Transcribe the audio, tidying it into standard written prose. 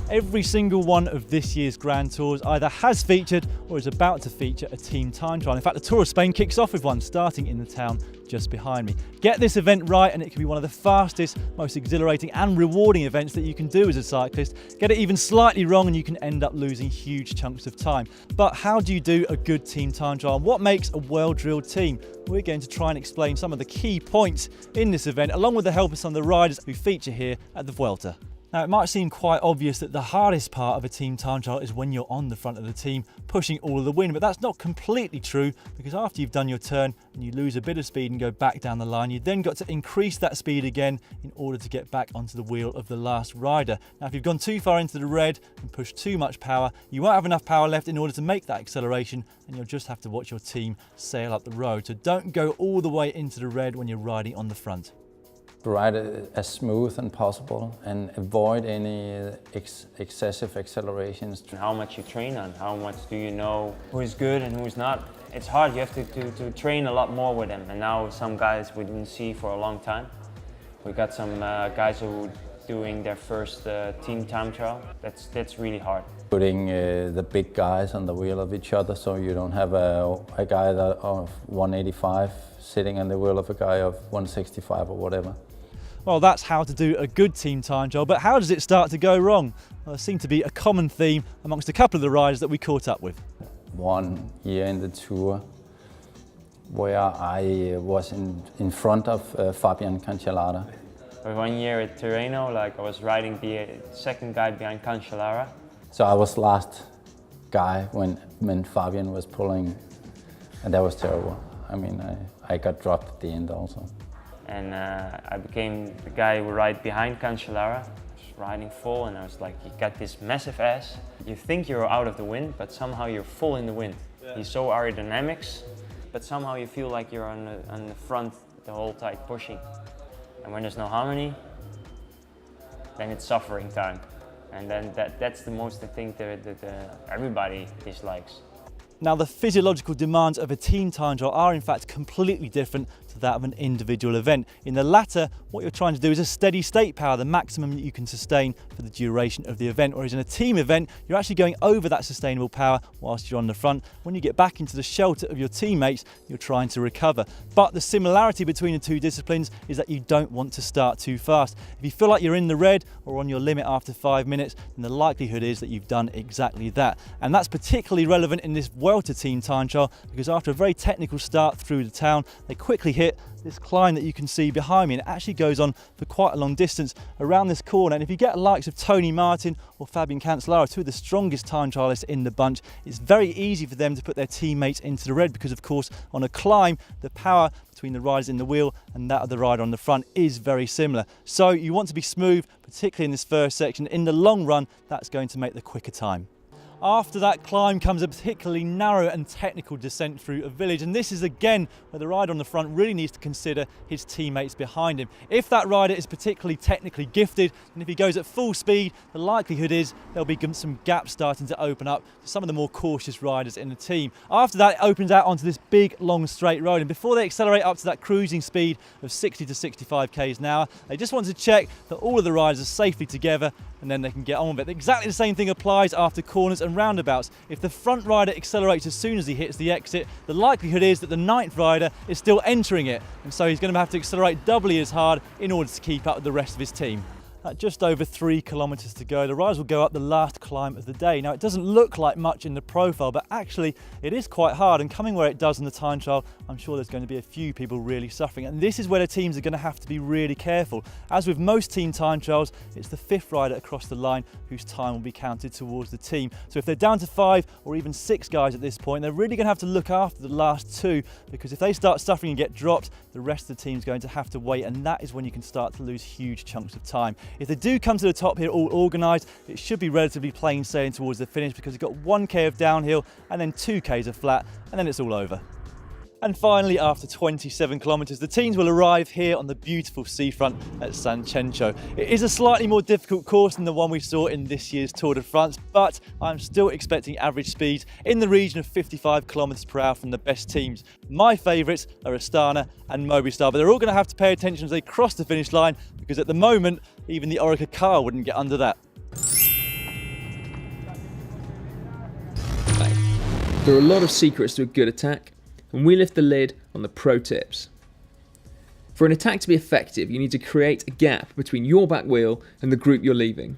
Every single one of this year's Grand Tours either has featured or is about to feature a team time trial. In fact, the Tour of Spain kicks off with one starting in the town just behind me. Get this event right and it can be one of the fastest, most exhilarating and rewarding events that you can do as a cyclist. Get it even slightly wrong and you can end up losing huge chunks of time. But how do you do a good team time trial? What makes a well-drilled team? We're going to try and explain some of the key points in this event, along with the help of some of the riders who feature here at the Vuelta. Now, it might seem quite obvious that the hardest part of a team time trial is when you're on the front of the team pushing all of the wind, but that's not completely true, because after you've done your turn and you lose a bit of speed and go back down the line, you then got to increase that speed again in order to get back onto the wheel of the last rider. Now, if you've gone too far into the red and pushed too much power, you won't have enough power left in order to make that acceleration, and you'll just have to watch your team sail up the road. So don't go all the way into the red when you're riding on the front. Ride it as smooth as possible and avoid any excessive accelerations. How much you train on, how much do you know who's good and who's not. It's hard, you have to train a lot more with them. And now some guys we didn't see for a long time. We got some guys who are doing their first team time trial. That's really hard. Putting the big guys on the wheel of each other, so you don't have a guy that of 185 sitting on the wheel of a guy of 165 or whatever. Well, that's how to do a good team time trial, but how does it start to go wrong? Well, there seemed to be a common theme amongst a couple of the riders that we caught up with. One year in the Tour where I was in front of Fabian Cancellara. One year at Tirreno, I was riding the second guy behind Cancellara. So I was last guy when Fabian was pulling, and that was terrible. I mean, I got dropped at the end also. And I became the guy who ride behind Cancellara, riding full, and I was like, you got this massive ass. You think you're out of the wind, but somehow you're full in the wind. Yeah. He's so aerodynamics, but somehow you feel like you're on the front the whole time pushing. And when there's no harmony, then it's suffering time. And then that's the most thing that everybody dislikes. Now, the physiological demands of a team time trial are in fact completely different to that of an individual event. In the latter, what you're trying to do is a steady state power, the maximum that you can sustain for the duration of the event, whereas in a team event, you're actually going over that sustainable power whilst you're on the front. When you get back into the shelter of your teammates, you're trying to recover. But the similarity between the two disciplines is that you don't want to start too fast. If you feel like you're in the red or on your limit after 5 minutes, then the likelihood is that you've done exactly that. And that's particularly relevant in this Vuelta team time trial, because after a very technical start through the town, they quickly hit this climb that you can see behind me, and it actually goes on for quite a long distance around this corner. And if you get the likes of Tony Martin or Fabian Cancellara, two of the strongest time trialists in the bunch, it's very easy for them to put their teammates into the red, because of course on a climb the power between the riders in the wheel and that of the rider on the front is very similar. So you want to be smooth, particularly in this first section. In the long run, that's going to make the quicker time. After that climb comes a particularly narrow and technical descent through a village, and this is again where the rider on the front really needs to consider his teammates behind him. If that rider is particularly technically gifted, and if he goes at full speed, the likelihood is there'll be some gaps starting to open up to some of the more cautious riders in the team. After that, it opens out onto this big long straight road, and before they accelerate up to that cruising speed of 60 to 65 k's an hour, they just want to check that all of the riders are safely together, and then they can get on with it. Exactly the same thing applies after corners and roundabouts. If the front rider accelerates as soon as he hits the exit, the likelihood is that the ninth rider is still entering it, and so he's going to have to accelerate doubly as hard in order to keep up with the rest of his team. At just over 3 kilometres to go, the riders will go up the last climb of the day. Now, it doesn't look like much in the profile, but actually it is quite hard, and coming where it does in the time trial, I'm sure there's going to be a few people really suffering, and this is where the teams are going to have to be really careful. As with most team time trials, it's the fifth rider across the line whose time will be counted towards the team. So if they're down to 5 or even 6 guys at this point, they're really going to have to look after the last 2, because if they start suffering and get dropped, the rest of the team's going to have to wait, and that is when you can start to lose huge chunks of time. If they do come to the top here all organised, it should be relatively plain sailing towards the finish, because you've got 1k of downhill and then 2k's of flat, and then it's all over. And finally, after 27 kilometres, the teams will arrive here on the beautiful seafront at San Cencio. It is a slightly more difficult course than the one we saw in this year's Tour de France, but I'm still expecting average speeds in the region of 55 kilometres per hour from the best teams. My favourites are Espana and Movistar, but they're all going to have to pay attention as they cross the finish line, because at the moment, even the Orica car wouldn't get under that. There are a lot of secrets to a good attack, and we lift the lid on the pro tips. For an attack to be effective, you need to create a gap between your back wheel and the group you're leaving.